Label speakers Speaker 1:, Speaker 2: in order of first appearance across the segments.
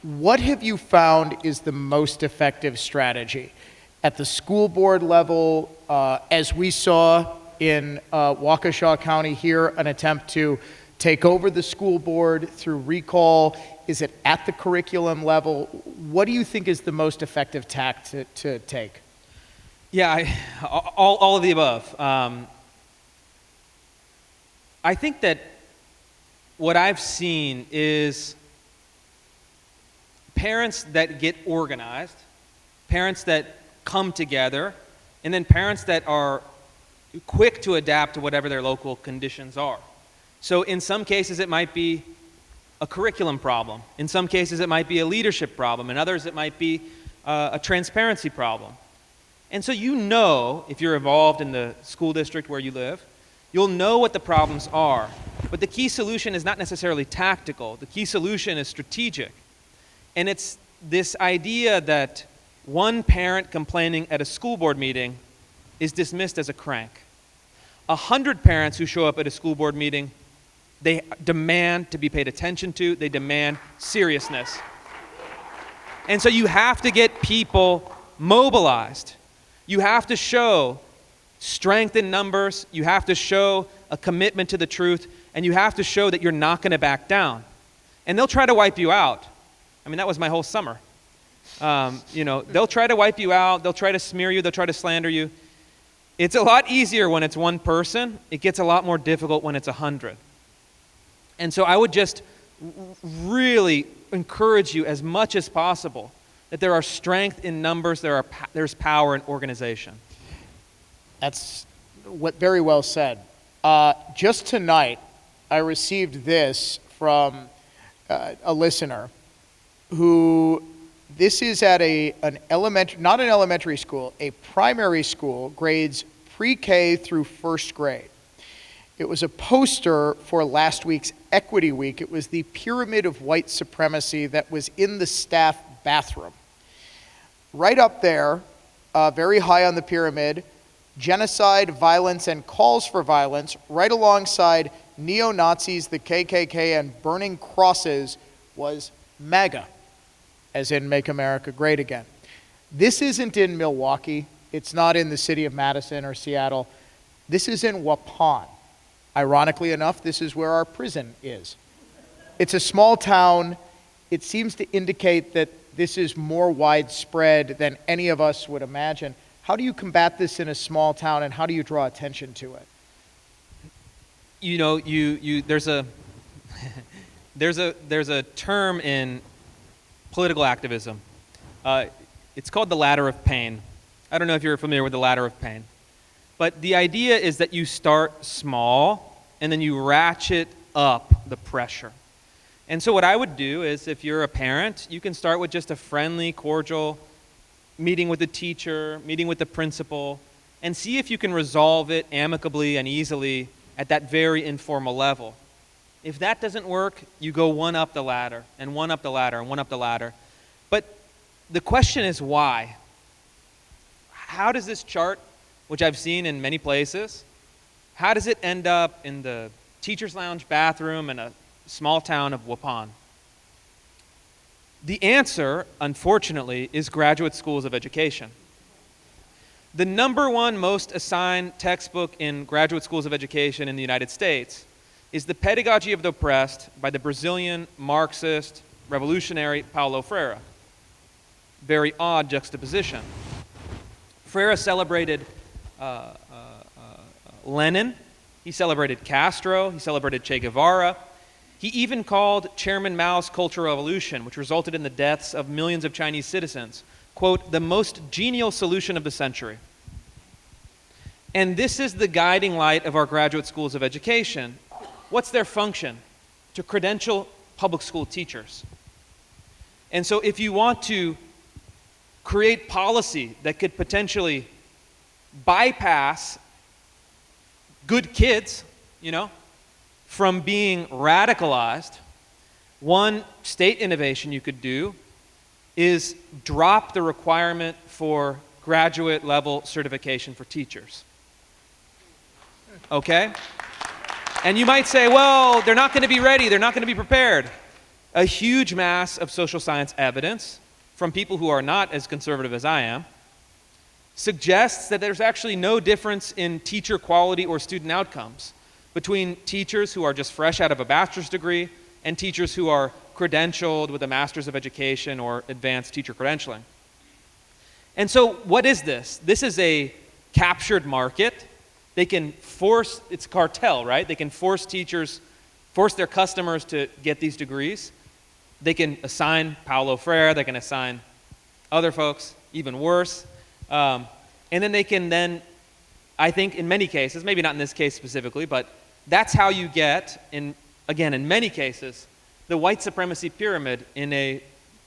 Speaker 1: What have you found is the most effective strategy? At the school board level, as we saw in Waukesha County here, an attempt to take over the school board through recall. Is it at the curriculum level? What do you think is the most effective tack to take?
Speaker 2: Yeah, all of the above. I think that what I've seen is parents that get organized, parents that come together, and then parents that are quick to adapt to whatever their local conditions are. So in some cases it might be a curriculum problem. In some cases it might be a leadership problem. In others it might be a transparency problem. And so you know, if you're involved in the school district where you live, you'll know what the problems are. But the key solution is not necessarily tactical. The key solution is strategic. And it's this idea that one parent complaining at a school board meeting is dismissed as a crank. 100 parents who show up at a school board meeting, they demand to be paid attention to, they demand seriousness. And so you have to get people mobilized. You have to show strength in numbers, you have to show a commitment to the truth, and you have to show that you're not going to back down. And they'll try to wipe you out. I mean, that was my whole summer. They'll try to wipe you out, they'll try to smear you, they'll try to slander you. It's a lot easier when it's one person. It gets a lot more difficult when it's 100. And so I would just really encourage you as much as possible that there are strength in numbers, there's power in organization.
Speaker 1: That's very well said. Just tonight, I received this from a listener who, this is at not an elementary school, a primary school, grades pre-K through first grade. It was a poster for last week's Equity Week. It was the pyramid of white supremacy that was in the staff bathroom. Right up there, very high on the pyramid, genocide, violence, and calls for violence, right alongside neo-Nazis, the KKK, and burning crosses was MAGA, as in Make America Great Again. This isn't in Milwaukee. It's not in the city of Madison or Seattle. This is in Waupun. Ironically enough, this is where our prison is. It's a small town. It seems to indicate that this is more widespread than any of us would imagine. How do you combat this in a small town, and how do you draw attention to it?
Speaker 2: You know, there's a term in political activism. It's called the ladder of pain. I don't know if you're familiar with the ladder of pain. But the idea is that you start small and then you ratchet up the pressure. And so what I would do is, if you're a parent, you can start with just a friendly, cordial meeting with the teacher, meeting with the principal, and see if you can resolve it amicably and easily at that very informal level. If that doesn't work, you go one up the ladder, and one up the ladder, and one up the ladder. But the question is why? How does this chart, which I've seen in many places, how does it end up in the teacher's lounge bathroom in a small town of Waupun? The answer, unfortunately, is graduate schools of education. The number one most assigned textbook in graduate schools of education in the United States is The Pedagogy of the Oppressed by the Brazilian Marxist revolutionary Paulo Freire. Very odd juxtaposition. Freire celebrated Lenin, he celebrated Castro, he celebrated Che Guevara. He even called Chairman Mao's Cultural Revolution, which resulted in the deaths of millions of Chinese citizens, quote, the most genial solution of the century. And this is the guiding light of our graduate schools of education. What's their function? To credential public school teachers. And so if you want to create policy that could potentially bypass good kids, from being radicalized, one state innovation you could do is drop the requirement for graduate level certification for teachers. Okay? And you might say, well, they're not going to be ready, they're not going to be prepared. a huge mass of social science evidence from people who are not as conservative as I am suggests that there's actually no difference in teacher quality or student outcomes between teachers who are just fresh out of a bachelor's degree and teachers who are credentialed with a master's of education or advanced teacher credentialing. And so what is this? This is a captured market. They can force, it's cartel, right? They can force teachers, force their customers to get these degrees. They can assign Paulo Freire, they can assign other folks, even worse. And then they can then, I think in many cases, maybe not in this case specifically, but that's how you get, in many cases, the white supremacy pyramid in a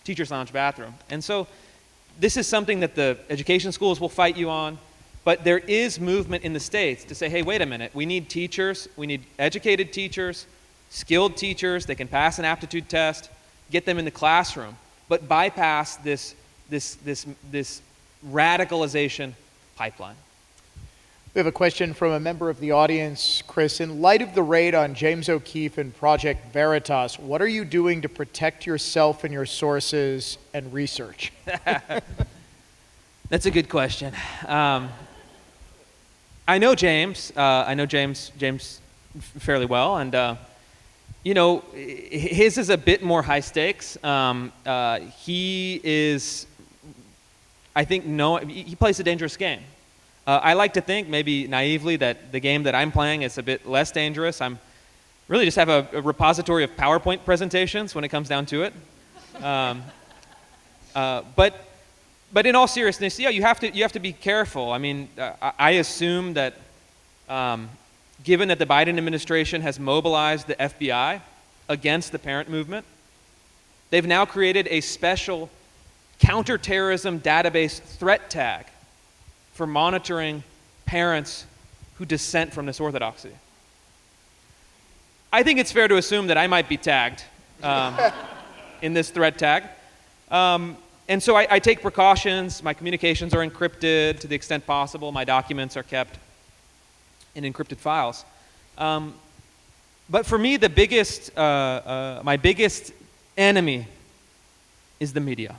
Speaker 2: teacher's lounge bathroom. And so this is something that the education schools will fight you on, but there is movement in the states to say, hey, wait a minute, we need teachers, we need educated teachers, skilled teachers, they can pass an aptitude test, get them in the classroom, but bypass this radicalization pipeline.
Speaker 1: We have a question from a member of the audience. Chris, in light of the raid on James O'Keefe and Project Veritas, what are you doing to protect yourself and your sources and research?
Speaker 2: That's a good question. I know James. James fairly well, and his is a bit more high stakes. He is, I think, he plays a dangerous game. I like to think, maybe naively, that the game that I'm playing is a bit less dangerous. I'm really just have a repository of PowerPoint presentations when it comes down to it. But in all seriousness, yeah, you have to be careful. I mean, I assume that given that the Biden administration has mobilized the FBI against the parent movement, they've now created a special counterterrorism database threat tag for monitoring parents who dissent from this orthodoxy. I think it's fair to assume that I might be tagged in this threat tag. And so I take precautions. My communications are encrypted to the extent possible. My documents are kept in encrypted files. But for me, my biggest enemy is the media.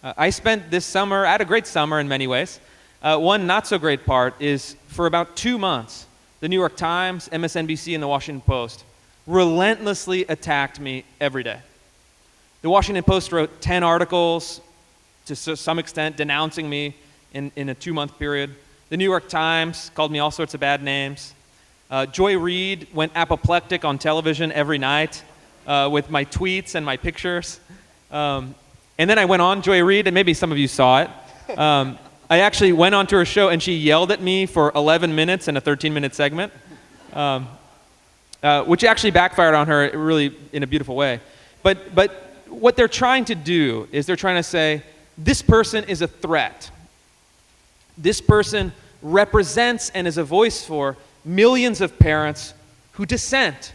Speaker 2: I spent this summer, I had a great summer in many ways. One not so great part is for about 2 months, the New York Times, MSNBC, and the Washington Post relentlessly attacked me every day. The Washington Post wrote 10 articles to some extent denouncing me in a 2-month period. The New York Times called me all sorts of bad names. Joy Reid went apoplectic on television every night with my tweets and my pictures. And then I went on Joy Reid, and maybe some of you saw it. I actually went onto her show, and she yelled at me for 11 minutes in a 13-minute segment, which actually backfired on her really in a beautiful way. But what they're trying to do is they're trying to say, this person is a threat. This person represents and is a voice for millions of parents who dissent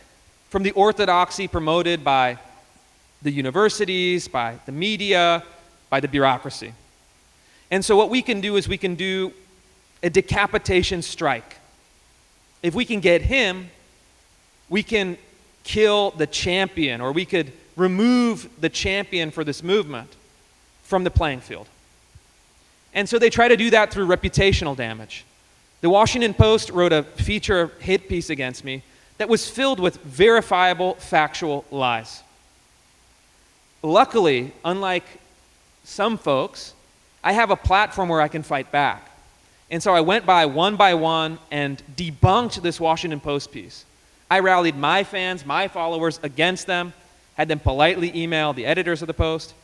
Speaker 2: from the orthodoxy promoted by the universities, by the media, by the bureaucracy. And so what we can do is we can do a decapitation strike. If we can get him, we can kill the champion, or we could remove the champion for this movement from the playing field. And so they try to do that through reputational damage. The Washington Post wrote a feature hit piece against me that was filled with verifiable, factual lies. Luckily, unlike some folks, I have a platform where I can fight back. And so I went by one and debunked this Washington Post piece. I rallied my fans, my followers against them, had them politely email the editors of the Post,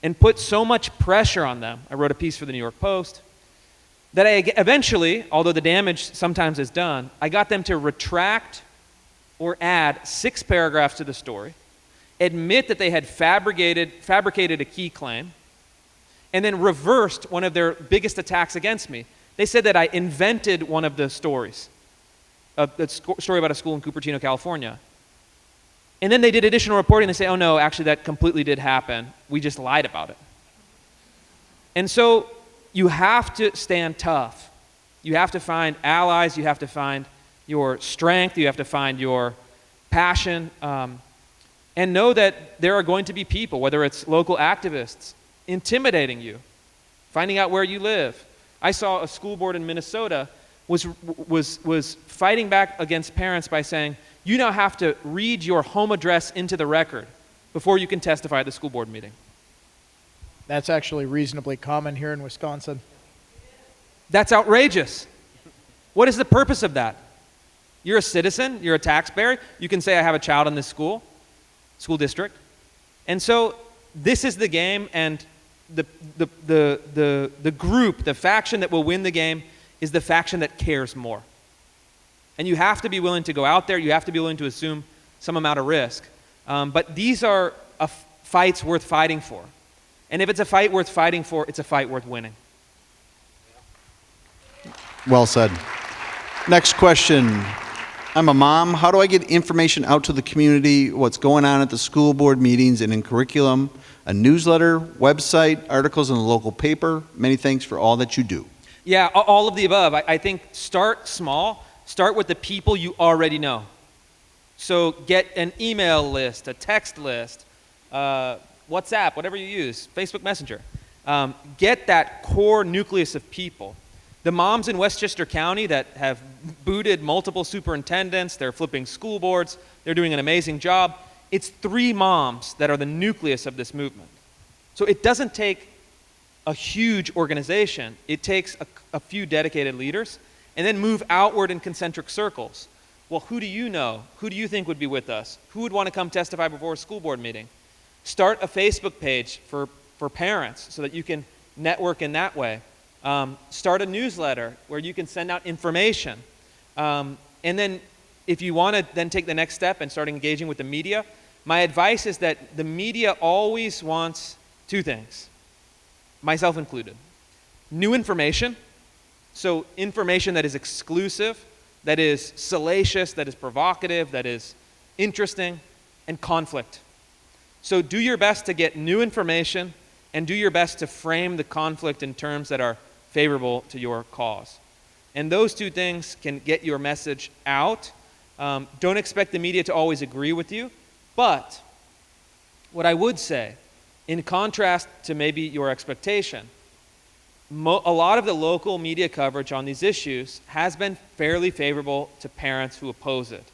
Speaker 2: and put so much pressure on them. I wrote a piece for the New York Post that I eventually, although the damage sometimes is done, I got them to retract or add 6 paragraphs to the story, admit that they had fabricated a key claim, and then reversed one of their biggest attacks against me. They said that I invented one of the stories, the story about a school in Cupertino, California. And then they did additional reporting. They say, oh no, actually that completely did happen. We just lied about it. And so you have to stand tough. You have to find allies. You have to find your strength. You have to find your passion. And know that there are going to be people, whether it's local activists, intimidating you, finding out where you live. I saw a school board in Minnesota was fighting back against parents by saying, you now have to read your home address into the record before you can testify at the school board meeting.
Speaker 1: That's actually reasonably common here in Wisconsin.
Speaker 2: That's outrageous. What is the purpose of that? You're a citizen, you're a taxpayer, you can say I have a child in this school district. And so this is the game, and the group, the faction that will win the game is the faction that cares more. And you have to be willing to go out there, you have to be willing to assume some amount of risk. But these are fights worth fighting for. And if it's a fight worth fighting for, it's a fight worth winning.
Speaker 3: Well said. Next question. I'm a mom. How do I get information out to the community, what's going on at the school board meetings and in curriculum, a newsletter, website, articles in the local paper? Many thanks for all that you do.
Speaker 2: Yeah, all of the above. I think start small. Start with the people you already know. So get an email list, a text list, WhatsApp, whatever you use, Facebook Messenger. Get that core nucleus of people. The moms in Westchester County that have booted multiple superintendents, they're flipping school boards, they're doing an amazing job. It's 3 moms that are the nucleus of this movement. So it doesn't take a huge organization. It takes a few dedicated leaders, and then move outward in concentric circles. Well, who do you know? Who do you think would be with us? Who would want to come testify before a school board meeting? Start a Facebook page for parents so that you can network in that way. Start a newsletter where you can send out information. And then if you want to then take the next step and start engaging with the media, my advice is that the media always wants 2 things, myself included. New information, so information that is exclusive, that is salacious, that is provocative, that is interesting, and conflict. So do your best to get new information and do your best to frame the conflict in terms that are favorable to your cause. And those 2 things can get your message out. Don't expect the media to always agree with you, but what I would say, in contrast to maybe your expectation, a lot of the local media coverage on these issues has been fairly favorable to parents who oppose it.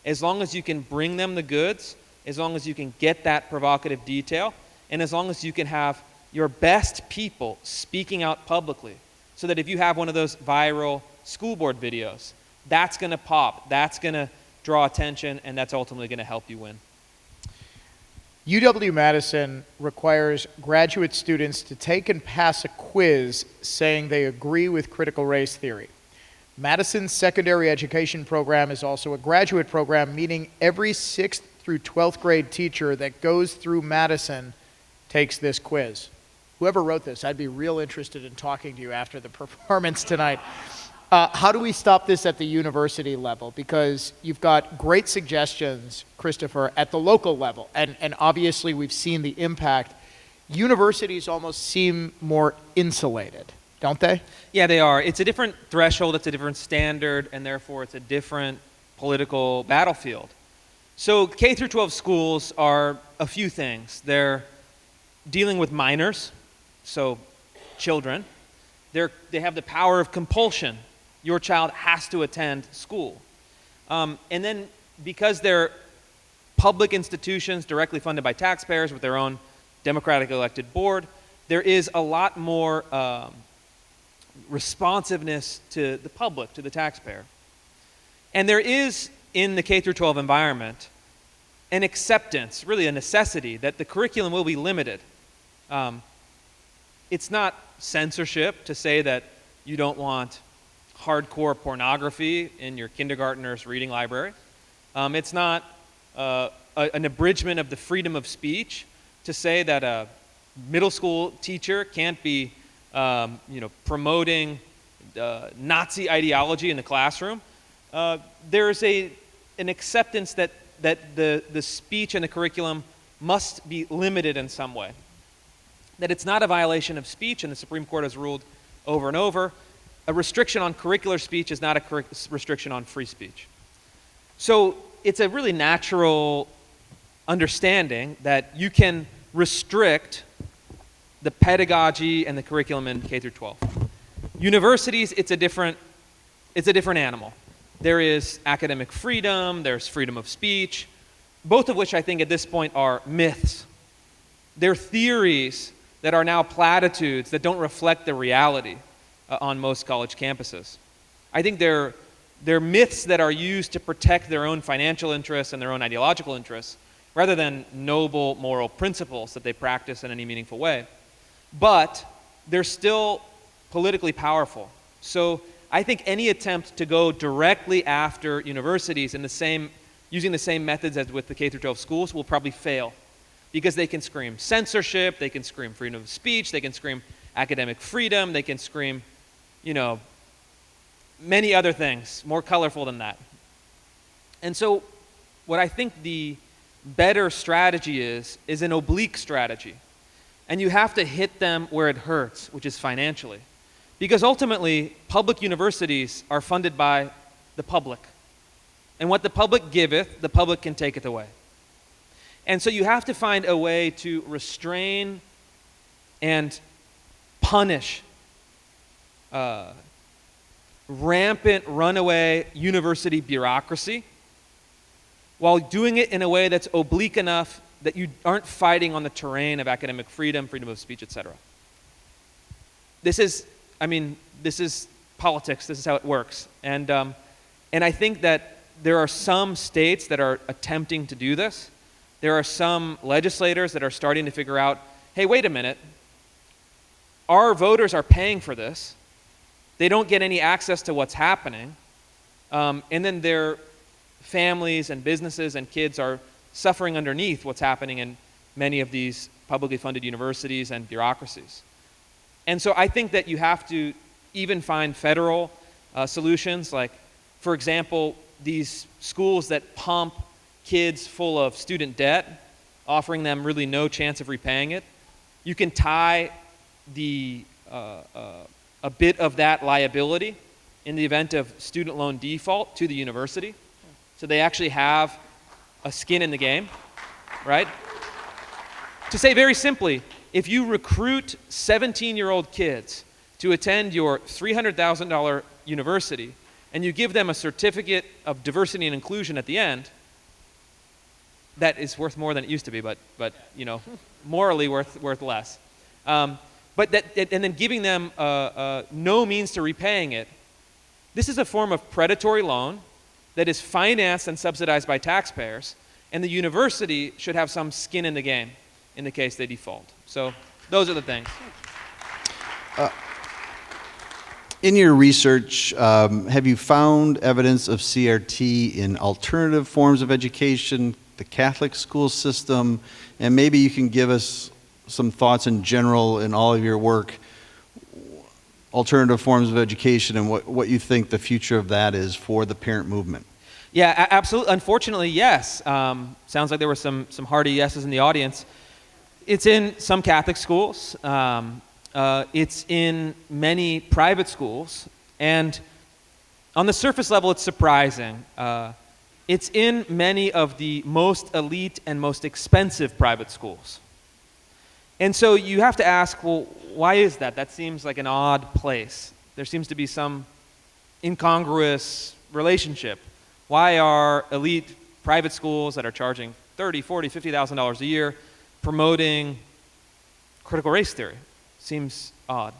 Speaker 2: As long as you can bring them the goods, as long as you can get that provocative detail, and as long as you can have your best people speaking out publicly, so that if you have one of those viral school board videos, that's going to pop, that's going to draw attention, and that's ultimately going to help you win.
Speaker 1: UW-Madison requires graduate students to take and pass a quiz saying they agree with critical race theory. Madison's secondary education program is also a graduate program, meaning every 6th through 12th grade teacher that goes through Madison takes this quiz. Whoever wrote this, I'd be real interested in talking to you after the performance tonight. How do we stop this at the university level? Because you've got great suggestions, Christopher, at the local level, and obviously we've seen the impact. Universities almost seem more insulated, don't they?
Speaker 2: Yeah, they are. It's a different threshold, it's a different standard, and therefore it's a different political battlefield. So K through 12 schools are a few things. They're dealing with minors, so children. They have the power of compulsion. Your child has to attend school. And then because they're public institutions directly funded by taxpayers with their own democratic elected board, there is a lot more responsiveness to the public, to the taxpayer. And there is, in the K through 12 environment, an acceptance, really a necessity, that the curriculum will be limited. It's not censorship to say that you don't want hardcore pornography in your kindergartner's reading library. It's not an abridgment of the freedom of speech to say that a middle school teacher can't be promoting Nazi ideology in the classroom. There's an acceptance that the speech and the curriculum must be limited in some way. That it's not a violation of speech, and the Supreme Court has ruled over and over. A restriction on curricular speech is not a restriction on free speech. So it's a really natural understanding that you can restrict the pedagogy and the curriculum in K through 12. Universities, it's a different animal. There is academic freedom, there's freedom of speech, both of which I think at this point are myths. They're theories that are now platitudes that don't reflect the reality on most college campuses. I think they're myths that are used to protect their own financial interests and their own ideological interests, rather than noble moral principles that they practice in any meaningful way. But they're still politically powerful. So I think any attempt to go directly after universities using the same methods as with the K through 12 schools will probably fail, because they can scream censorship, they can scream freedom of speech, they can scream academic freedom, they can scream, many other things more colorful than that. And so what I think the better strategy is an oblique strategy. And you have to hit them where it hurts, which is financially. Because ultimately, public universities are funded by the public. And what the public giveth, the public can take it away. And so you have to find a way to restrain and punish rampant, runaway university bureaucracy, while doing it in a way that's oblique enough that you aren't fighting on the terrain of academic freedom, freedom of speech, etc. This is politics. This is how it works. And I think that there are some states that are attempting to do this. There are some legislators that are starting to figure out, hey, wait a minute. Our voters are paying for this. They don't get any access to what's happening. And then their families and businesses and kids are suffering underneath what's happening in many of these publicly funded universities and bureaucracies. And so I think that you have to even find federal solutions, like, for example, these schools that pump kids full of student debt, offering them really no chance of repaying it. You can tie a bit of that liability in the event of student loan default to the university. So they actually have a skin in the game, right? To say very simply, if you recruit 17-year-old kids to attend your $300,000 university and you give them a certificate of diversity and inclusion at the end, that is worth more than it used to be, but morally worth less. And then giving them no means to repaying it. This is a form of predatory loan that is financed and subsidized by taxpayers, and the university should have some skin in the game in the case they default. So those are the things.
Speaker 3: In your research, have you found evidence of CRT in alternative forms of education, the Catholic school system, and maybe you can give us some thoughts in general in all of your work, alternative forms of education, and what you think the future of that is for the parent movement?
Speaker 2: Yeah, absolutely. Unfortunately, yes. Sounds like there were some hearty yeses in the audience. It's in some Catholic schools. It's in many private schools. And on the surface level, it's surprising. It's in many of the most elite and most expensive private schools. And so you have to ask, well, why is that? That seems like an odd place. There seems to be some incongruous relationship. Why are elite private schools that are charging $30,000, $40,000, $50,000 a year promoting critical race theory? Seems odd.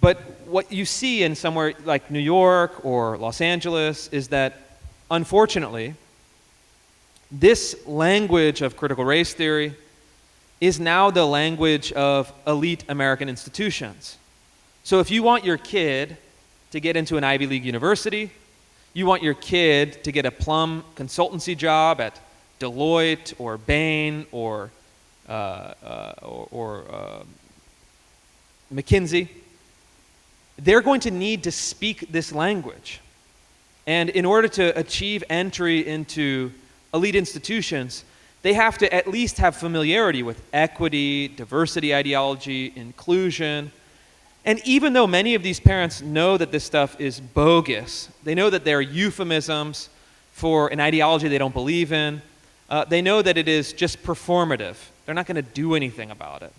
Speaker 2: But what you see in somewhere like New York or Los Angeles is that, unfortunately, this language of critical race theory is now the language of elite American institutions. So if you want your kid to get into an Ivy League university, you want your kid to get a plum consultancy job at Deloitte or Bain or McKinsey, they're going to need to speak this language. And in order to achieve entry into elite institutions, they have to at least have familiarity with equity, diversity ideology, inclusion. And even though many of these parents know that this stuff is bogus, they know that they're euphemisms for an ideology they don't believe in, They know that it is just performative. They're not going to do anything about it.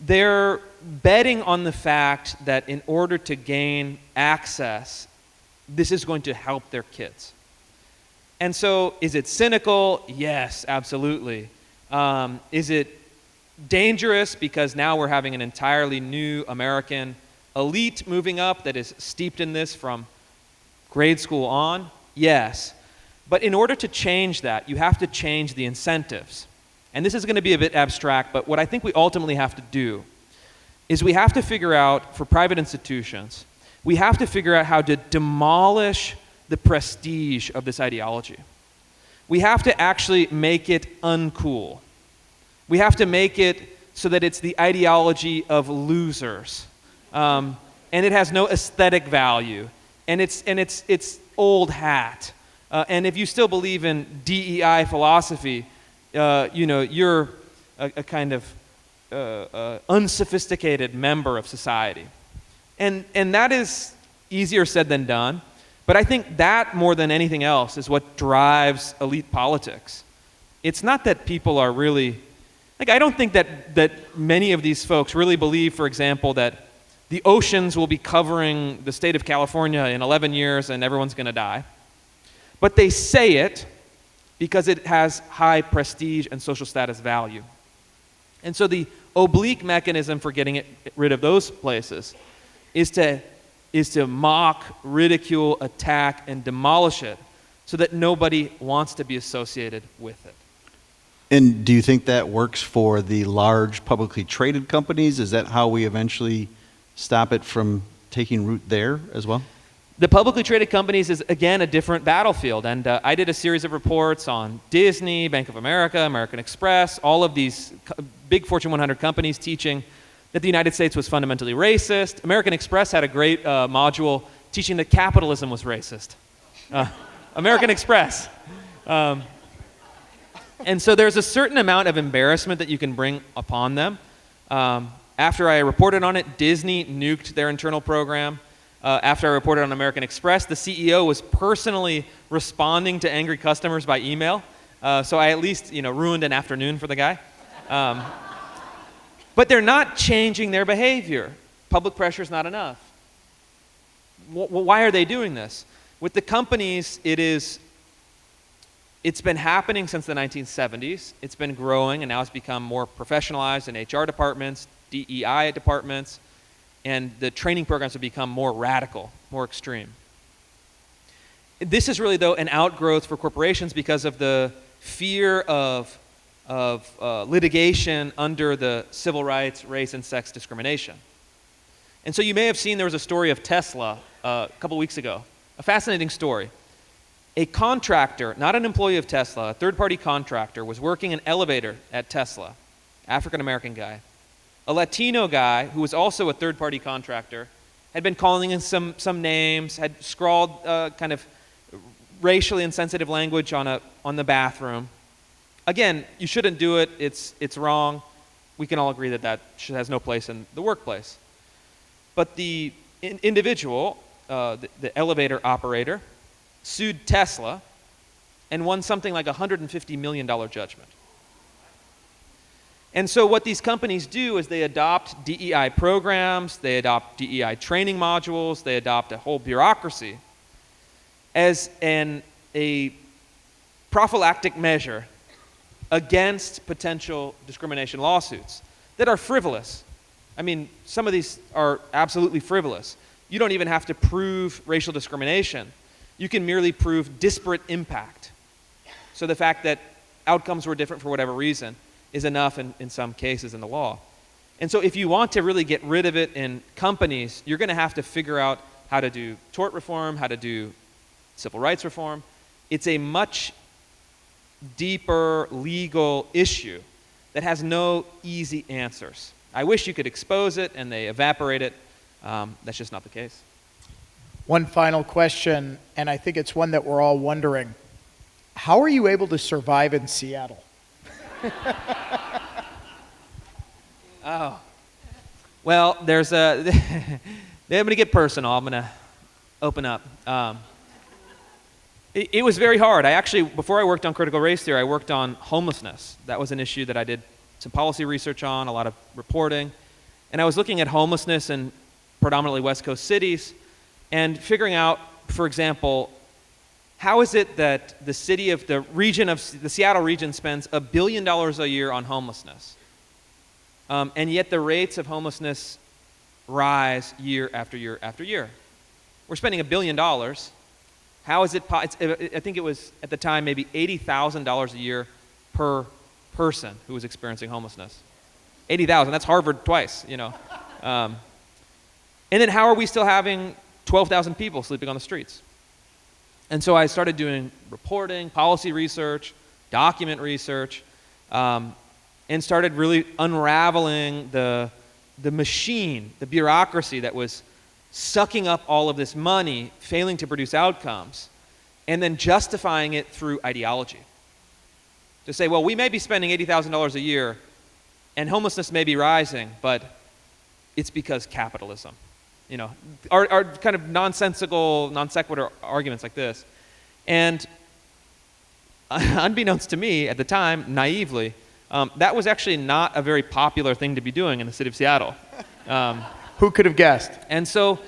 Speaker 2: They're betting on the fact that in order to gain access, this is going to help their kids. And so, is it cynical? Yes, absolutely. Is it dangerous because now we're having an entirely new American elite moving up that is steeped in this from grade school on? Yes. But in order to change that, you have to change the incentives. And this is going to be a bit abstract, but what I think we ultimately have to do is we have to figure out, for private institutions, we have to figure out how to demolish the prestige of this ideology. We have to actually make it uncool. We have to make it so that it's the ideology of losers. And it has no aesthetic value. And it's old hat. And if you still believe in DEI philosophy, you're a kind of unsophisticated member of society. And that is easier said than done. But I think that, more than anything else, is what drives elite politics. It's not that people are really, I don't think that many of these folks really believe, for example, that the oceans will be covering the state of California in 11 years and everyone's going to die. But they say it because it has high prestige and social status value. And so the oblique mechanism for getting rid of those places is to mock, ridicule, attack, and demolish it so that nobody wants to be associated with it.
Speaker 3: And do you think that works for the large publicly traded companies? Is that how we eventually stop it from taking root there as well?
Speaker 2: The publicly traded companies is, again, a different battlefield. And I did a series of reports on Disney, Bank of America, American Express, all of these big Fortune 100 companies teaching that the United States was fundamentally racist. American Express had a great module teaching that capitalism was racist. American Express. And so there's a certain amount of embarrassment that you can bring upon them. After I reported on it, Disney nuked their internal program. After I reported on American Express, the CEO was personally responding to angry customers by email. So I at least ruined an afternoon for the guy. But they're not changing their behavior. Public pressure is not enough. Why are they doing this? With the companies, it's been happening since the 1970s. It's been growing, and now it's become more professionalized in HR departments, DEI departments, and the training programs have become more radical, more extreme. This is really, though, an outgrowth for corporations because of the fear of litigation under the civil rights, race, and sex discrimination. And so you may have seen there was a story of Tesla a couple weeks ago, a fascinating story. A contractor, not an employee of Tesla, a third-party contractor, was working an elevator at Tesla, African-American guy. A Latino guy, who was also a third-party contractor, had been calling in some names, had scrawled kind of racially insensitive language on the bathroom. Again, you shouldn't do it. It's wrong. We can all agree that has no place in the workplace. But the individual, the elevator operator, sued Tesla and won something like a $150 million judgment. And so what these companies do is they adopt DEI programs, they adopt DEI training modules, they adopt a whole bureaucracy as a prophylactic measure against potential discrimination lawsuits that are frivolous. I mean, some of these are absolutely frivolous. You don't even have to prove racial discrimination. You can merely prove disparate impact. So the fact that outcomes were different for whatever reason is enough in some cases in the law. And so if you want to really get rid of it in companies, you're going to have to figure out how to do tort reform, how to do civil rights reform. It's a much deeper legal issue that has no easy answers. I wish you could expose it and they evaporate it. That's just not the case.
Speaker 1: One final question, and I think it's one that we're all wondering. How are you able to survive in Seattle?
Speaker 2: Oh. Well, there's I'm going to get personal. I'm going to open up. It was very hard. I actually, before I worked on critical race theory, I worked on homelessness. That was an issue that I did some policy research on, a lot of reporting. And I was looking at homelessness in predominantly West Coast cities and figuring out, for example, how is it that the Seattle region spends $1 billion a year on homelessness? And yet the rates of homelessness rise year after year after year. We're spending $1 billion. How is it, I think it was at the time maybe $80,000 a year per person who was experiencing homelessness. 80,000, that's Harvard twice, you know. And then how are we still having 12,000 people sleeping on the streets? And so I started doing reporting, policy research, document research, and started really unraveling the machine, the bureaucracy that was sucking up all of this money, failing to produce outcomes, and then justifying it through ideology. To say, well, we may be spending $80,000 a year, and homelessness may be rising, but it's because capitalism. You know, are kind of nonsensical, non sequitur arguments like this. And unbeknownst to me at the time, naively, that was actually not a very popular thing to be doing in the city of Seattle.
Speaker 1: Who could have guessed?
Speaker 2: And so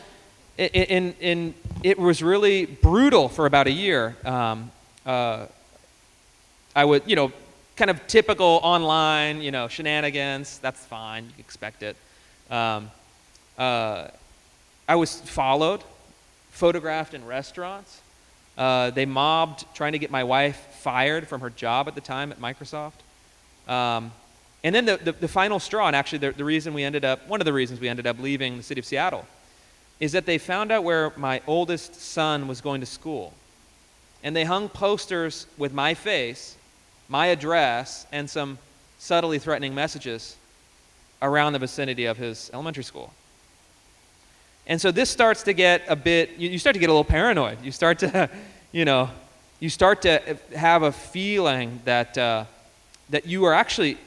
Speaker 2: it was really brutal for about a year. I would, you know, kind of typical online, you know, shenanigans. That's fine. You expect it. I was followed, photographed in restaurants. They mobbed trying to get my wife fired from her job at the time at Microsoft. And then the final straw, and actually one of the reasons we ended up leaving the city of Seattle, is that they found out where my oldest son was going to school. And they hung posters with my face, my address, and some subtly threatening messages around the vicinity of his elementary school. And so this starts to get a bit, you start to get a little paranoid. You start to, you start to have a feeling that that you are actually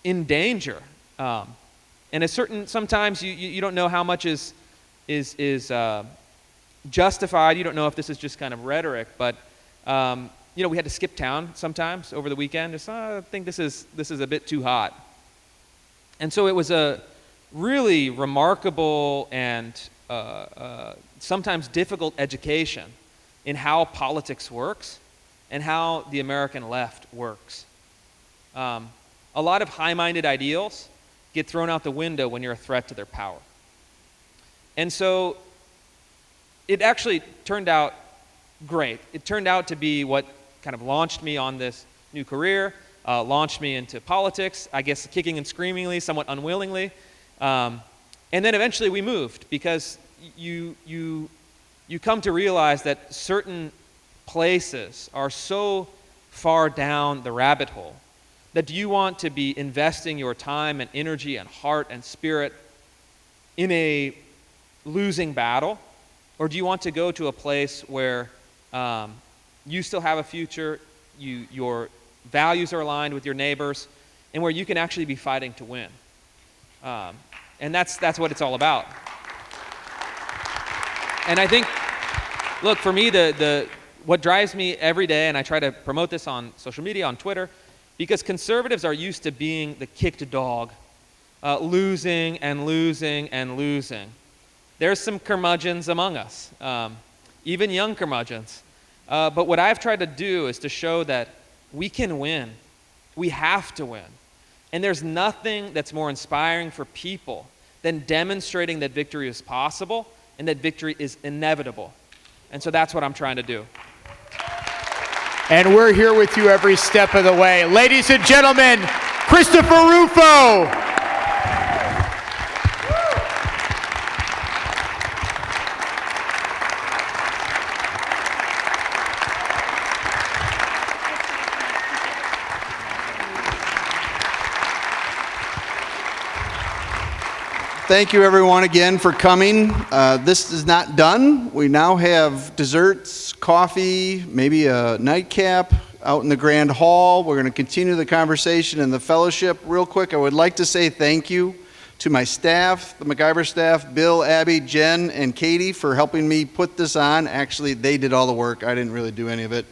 Speaker 2: in danger. And sometimes you don't know how much is justified. You don't know if this is just kind of rhetoric, but we had to skip town sometimes over the weekend. I think this is a bit too hot. And so it was a really remarkable and sometimes difficult education in how politics works and how the American left works. A lot of high-minded ideals get thrown out the window when you're a threat to their power. And so it actually turned out great. It turned out to be what kind of launched me on this new career, launched me into politics, I guess kicking and screamingly, somewhat unwillingly. And then eventually we moved because you come to realize that certain places are so far down the rabbit hole that do you want to be investing your time and energy and heart and spirit in a losing battle, or do you want to go to a place where you still have a future, your values are aligned with your neighbors, and where you can actually be fighting to win? And that's what it's all about. And I think, look, for me, what drives me every day, and I try to promote this on social media, on Twitter, because conservatives are used to being the kicked dog, losing and losing and losing. There's some curmudgeons among us, even young curmudgeons. But what I've tried to do is to show that we can win. We have to win. And there's nothing that's more inspiring for people than demonstrating that victory is possible and that victory is inevitable. And so that's what I'm trying to do.
Speaker 1: And we're here with you every step of the way. Ladies and gentlemen, Christopher Rufo.
Speaker 3: Thank you, everyone, again for coming. This is not done. We now have desserts, coffee, maybe a nightcap out in the Grand Hall. We're going to continue the conversation and the fellowship. Real quick, I would like to say thank you To my staff, the MacIver staff, Bill, Abby, Jen, and Katie for helping me put this on. Actually, they did all the work. I didn't really do any of it.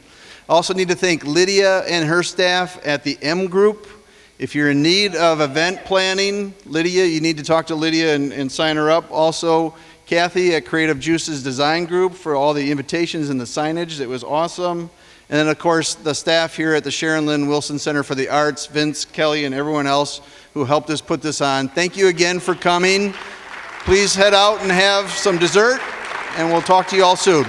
Speaker 3: I also need to thank Lydia and her staff at the M Group. If you're in need of event planning, Lydia, you need to talk to Lydia and sign her up. Also, Kathy at Creative Juices Design Group for all the invitations and the signage. It was awesome. And then, of course, the staff here at the Sharon Lynn Wilson Center for the Arts, Vince, Kelly, and everyone else who helped us put this on. Thank you again for coming. Please head out and have some dessert, and we'll talk to you all soon.